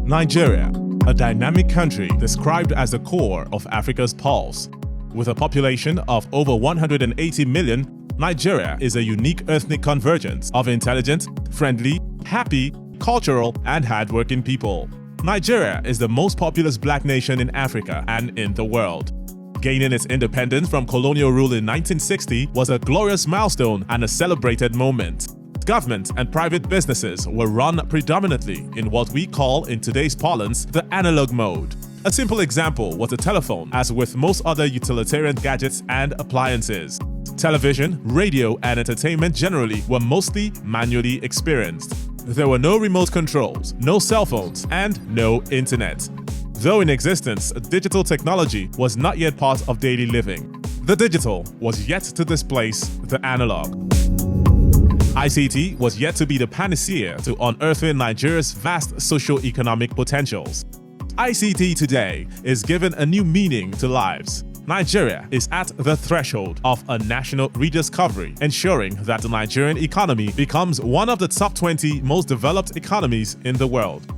Nigeria, a dynamic country described as the core of Africa's pulse. With a population of over 180 million, Nigeria is a unique ethnic convergence of intelligent, friendly, happy, cultural, and hardworking people. Nigeria is the most populous black nation in Africa and in the world. Gaining its independence from colonial rule in 1960 was a glorious milestone and a celebrated moment. Government and private businesses were run predominantly in what we call in today's parlance the analog mode. A simple example was the telephone, as with most other utilitarian gadgets and appliances. Television, radio, and entertainment generally were mostly manually experienced. There were no remote controls, no cell phones, and no internet. Though in existence, digital technology was not yet part of daily living. The digital was yet to displace the analog. ICT was yet to be the panacea to unearthing Nigeria's vast socio-economic potentials. ICT today is given a new meaning to lives. Nigeria is at the threshold of a national rediscovery, ensuring that the Nigerian economy becomes one of the top 20 most developed economies in the world.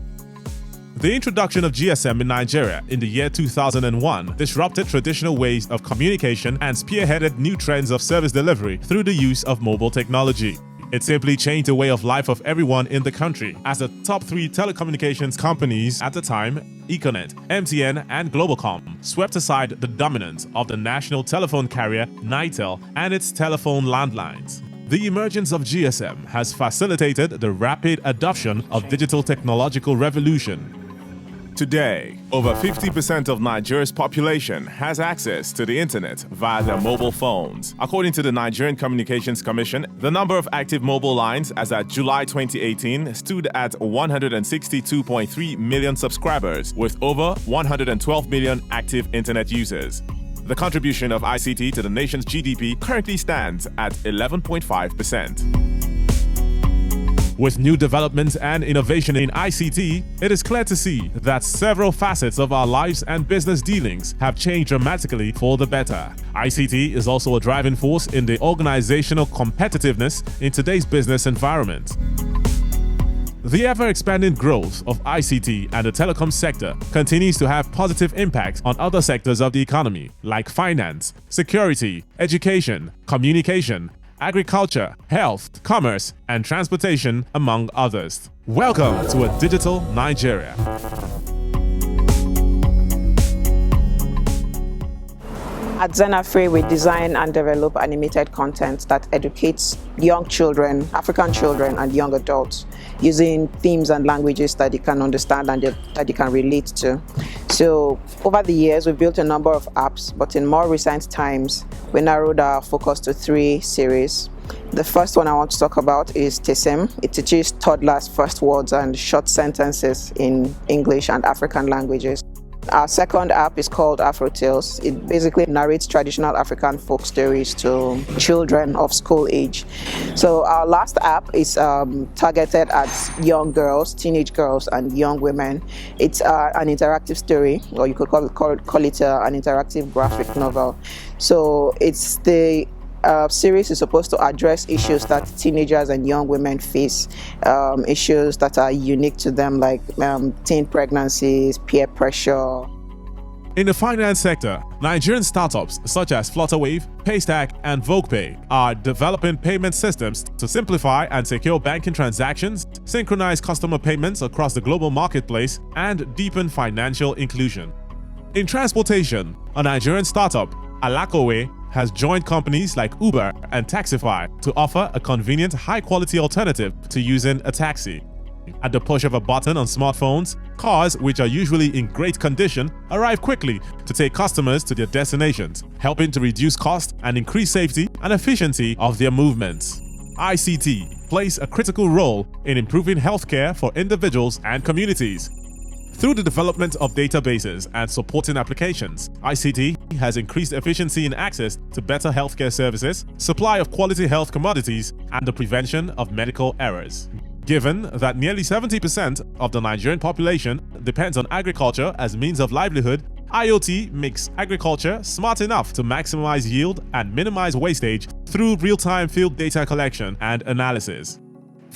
The introduction of GSM in Nigeria in the year 2001 disrupted traditional ways of communication and spearheaded new trends of service delivery through the use of mobile technology. It simply changed the way of life of everyone in the country, as the top three telecommunications companies at the time, Econet, MTN, and Globalcom, swept aside the dominance of the national telephone carrier Nitel and its telephone landlines. The emergence of GSM has facilitated the rapid adoption of digital technological revolution. Today, over 50% of Nigeria's population has access to the internet via their mobile phones. According to the Nigerian Communications Commission, the number of active mobile lines as at July 2018 stood at 162.3 million subscribers, with over 112 million active internet users. The contribution of ICT to the nation's GDP currently stands at 11.5%. With new developments and innovation in ICT, it is clear to see that several facets of our lives and business dealings have changed dramatically for the better. ICT is also a driving force in the organizational competitiveness in today's business environment. The ever-expanding growth of ICT and the telecom sector continues to have positive impact on other sectors of the economy, like finance, security, education, communication, agriculture, health, commerce, and transportation, among others. Welcome to a digital Nigeria. At Zenafree, we design and develop animated content that educates young children, African children, and young adults using themes and languages that they can understand and that they can relate to. So over the years, we've built a number of apps, but in more recent times, we narrowed our focus to 3 series. The first one I want to talk about is TESIM. It teaches toddlers first words and short sentences in English and African languages. Our second app is called Afro Tales. It basically narrates traditional African folk stories to children of school age. So our last app is targeted at young girls, teenage girls, and young women. It's an interactive story, or you could call it an interactive graphic novel. So it's the series is supposed to address issues that teenagers and young women face, issues that are unique to them, like teen pregnancies, peer pressure. In the finance sector, Nigerian startups such as Flutterwave, Paystack, and VoguePay are developing payment systems to simplify and secure banking transactions, synchronize customer payments across the global marketplace, and deepen financial inclusion. In transportation, a Nigerian startup, Alakowe, has joined companies like Uber and Taxify to offer a convenient, high-quality alternative to using a taxi. At the push of a button on smartphones, cars, which are usually in great condition, arrive quickly to take customers to their destinations, helping to reduce cost and increase safety and efficiency of their movements. ICT plays a critical role in improving healthcare for individuals and communities. Through the development of databases and supporting applications, ICT has increased efficiency in access to better healthcare services, supply of quality health commodities, and the prevention of medical errors. Given that nearly 70% of the Nigerian population depends on agriculture as means of livelihood, IoT makes agriculture smart enough to maximize yield and minimize wastage through real-time field data collection and analysis.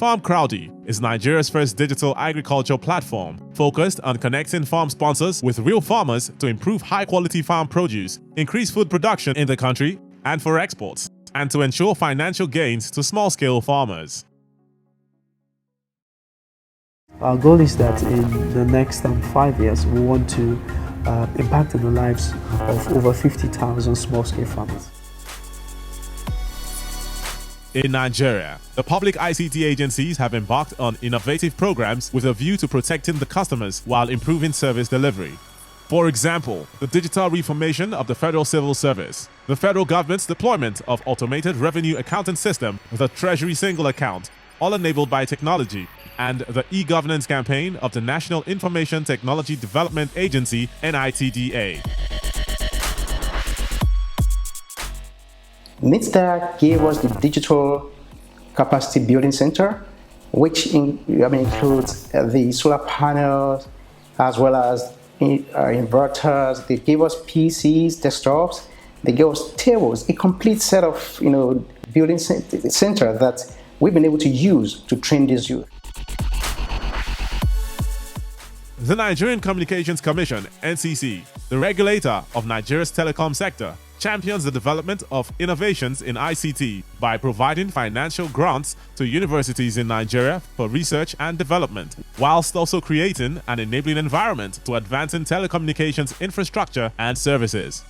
FarmCrowdy is Nigeria's first digital agriculture platform focused on connecting farm sponsors with real farmers to improve high-quality farm produce, increase food production in the country and for exports, and to ensure financial gains to small-scale farmers. Our goal is that in the next 5 years, we want to impact on the lives of over 50,000 small-scale farmers. In Nigeria, the public ICT agencies have embarked on innovative programs with a view to protecting the customers while improving service delivery. For example, the digital reformation of the Federal Civil Service, the federal government's deployment of automated revenue accounting system, the Treasury Single Account, all enabled by technology, and the e-governance campaign of the National Information Technology Development Agency, NITDA. NITDA gave us the Digital Capacity Building Center, which includes the solar panels as well as inverters. They gave us PCs, desktops. They gave us tables, a complete set of building center that we've been able to use to train these youth. The Nigerian Communications Commission, NCC, the regulator of Nigeria's telecom sector, champions the development of innovations in ICT by providing financial grants to universities in Nigeria for research and development, whilst also creating an enabling environment to advancing telecommunications infrastructure and services.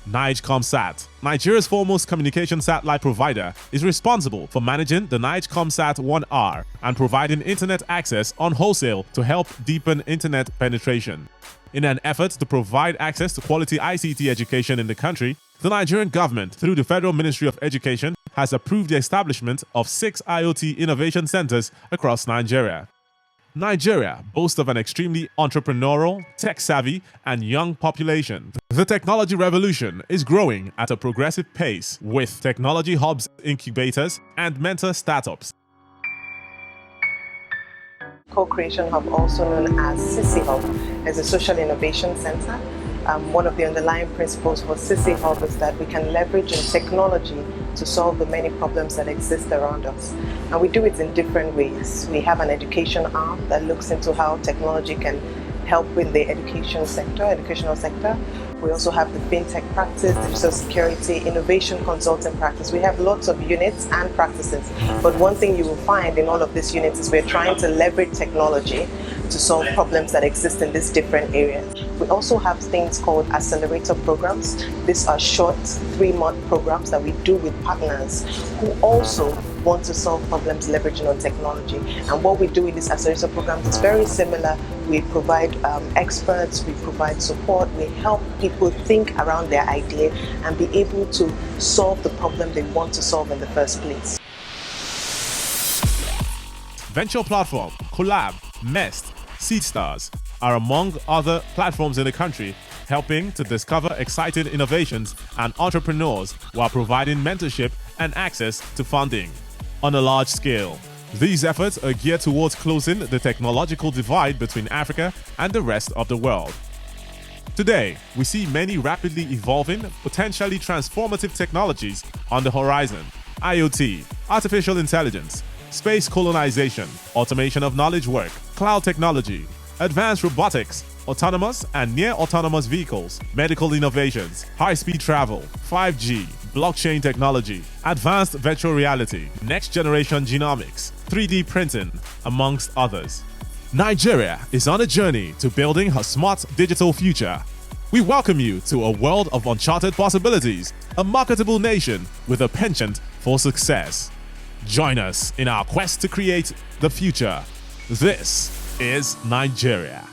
NIG ComSat, Nigeria's foremost communication satellite provider, is responsible for managing the NIG ComSat 1R and providing internet access on wholesale to help deepen internet penetration. In an effort to provide access to quality ICT education in the country, the Nigerian government, through the Federal Ministry of Education, has approved the establishment of 6 IoT innovation centers across Nigeria. Nigeria boasts of an extremely entrepreneurial, tech-savvy, and young population. The technology revolution is growing at a progressive pace with technology hubs, incubators, and mentor startups. Co-Creation Hub, also known as CC Hub, is a social innovation center. One of the underlying principles for CC Hub is that we can leverage technology to solve the many problems that exist around us. And we do it in different ways. We have an education arm that looks into how technology can help with the educational sector. We also have the fintech practice, digital security, innovation consulting practice. We have lots of units and practices. But one thing you will find in all of these units is we're trying to leverage technology to solve problems that exist in these different areas. We also have things called accelerator programs. These are short 3-month programs that we do with partners who also want to solve problems leveraging on technology. And what we do in these accelerator programs is very similar. We provide experts, we provide support, we help people think around their idea and be able to solve the problem they want to solve in the first place. Venture Platform, Collab, Mest, SeedStars are among other platforms in the country helping to discover exciting innovations and entrepreneurs while providing mentorship and access to funding. On a large scale, these efforts are geared towards closing the technological divide between Africa and the rest of the world. Today, we see many rapidly evolving, potentially transformative technologies on the horizon: IoT, artificial intelligence, space colonization, automation of knowledge work, cloud technology, advanced robotics, autonomous and near-autonomous vehicles, medical innovations, high-speed travel, 5G, blockchain technology, advanced virtual reality, next-generation genomics, 3D printing, amongst others. Nigeria is on a journey to building her smart digital future. We welcome you to a world of uncharted possibilities, a marketable nation with a penchant for success. Join us in our quest to create the future. This is Nigeria.